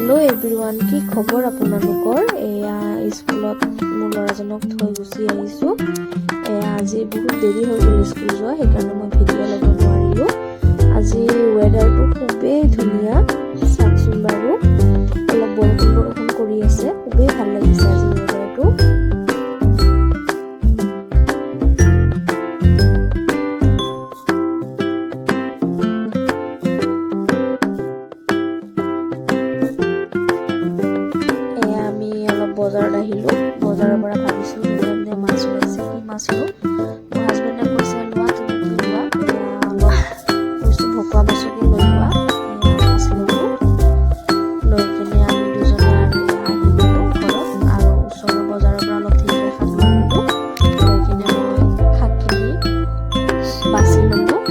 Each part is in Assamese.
হেল্ল' এভৰিৱান, কি খবৰ আপোনালোকৰ? এয়া স্কুলত মোৰ ল'ৰাজনক থৈ গুচি আহিছোঁ। আজি বহুত দেৰি হৈ গ'ল স্কুল যোৱা, সেইকাৰণে মই ভিডিঅ' ল'ব নোৱাৰিলোঁ। আজি ৱেডাৰটো খুবেই ধুনীয়া, চাওকচোন বাৰু। অলপ বৰষুণ কৰি আছে, খুবেই ভাল লাগিছে আজি ৱেডাৰটো। বজাৰত আহিলোঁ। বজাৰৰ পৰা ভাবিছোঁ ধুনীয়া মাছ ওলাইছে, কি মাছ লওঁ? মোৰ হাজবেণ্ডে কৈছে লোৱা, তুমি কি লোৱা? অলপ কৈছোঁ ভকুৱা মাছকে লৈ লোৱা। মাছ ল'লোঁ, লৈ কিনে আমি দুজনে আৰু আহিলোঁ ঘৰত। আৰু ওচৰৰ বজাৰৰ পৰা অলপ ঢেকীয়া শাক লৈ ল'লোঁ। লৈ কিনে মই শাকখিনি বাছি ল'লোঁ।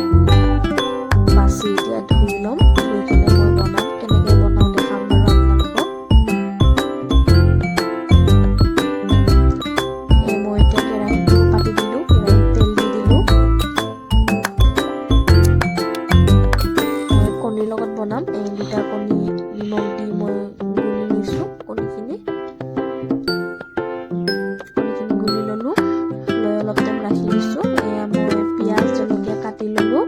বাছি এতিয়া ধুই ল'ম, ধুই কিনে মই বনাম। কেনেকৈ বনাওঁ দেখাম বাৰু আপোনালোকক। কণীৰ লগত বনাম। দুটা কণী নিমখ দি মই গুলি লৈছোঁ। কণীখিনি গুলি ল'লোঁ, লৈ অলপ টাইম ৰাখি দিছোঁ। এয়া মই পিঁয়াজ জলকীয়া কাটি ল'লোঁ।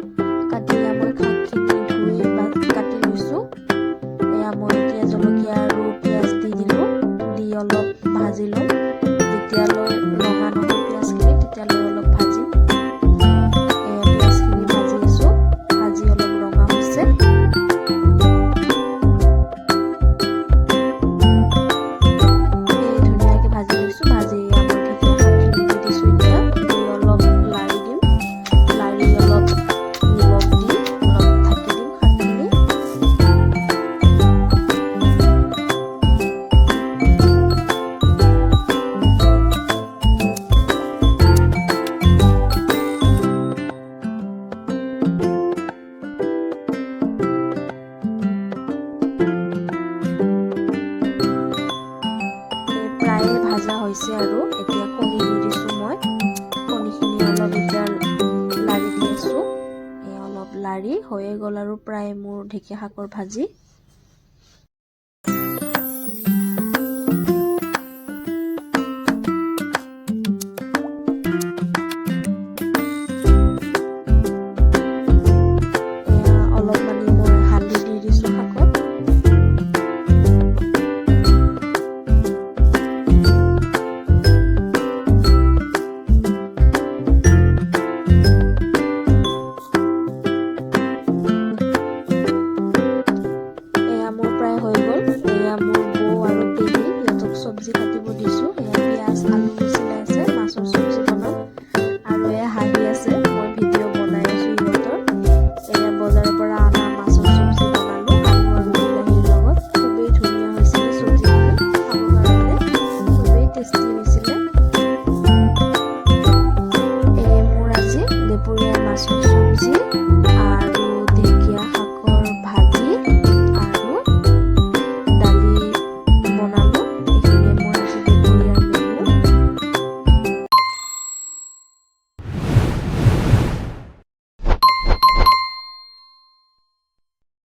কাটি মই শাকখিনি ধুই কাটি লৈছোঁ। এয়া মই এতিয়া জলকীয়া আৰু পিঁয়াজ দি দিলোঁ, দি অলপ ভাজি ল'ম। যেতিয়ালৈ ৰঙা নহয় পিঁয়াজখিনি, তেতিয়ালৈ অলপ ভাজিম। পিঁয়াজখিনি ভাজি আছোঁ, ভাজি অলপ ৰঙা হৈছে। ধুনীয়াকৈ ভাজি লৈছোঁ। ভাজি আমাৰ ঢেকীয়া শাকখিনি দি দিছোঁ। এতিয়া অলপ লাৰি দিম, লাৰি অলপ নিমখ দি অলপ ঢাকি দিম শাকখিনি। প্ৰায়ে ভাজা হৈছে আৰু এতিয়া কণী দি দিছোঁ মই। কণীখিনি অলপ এতিয়া লাৰি দি আছোঁ। অলপ লাৰি হৈয়ে গ'ল আৰু প্ৰায় মোৰ ঢেকীয়া শাকৰ ভাজি। অলপ মানে মই হালধি দি দিছোঁ শাকত। মোৰ প্ৰায় হৈ গ'ল। এয়া মোৰ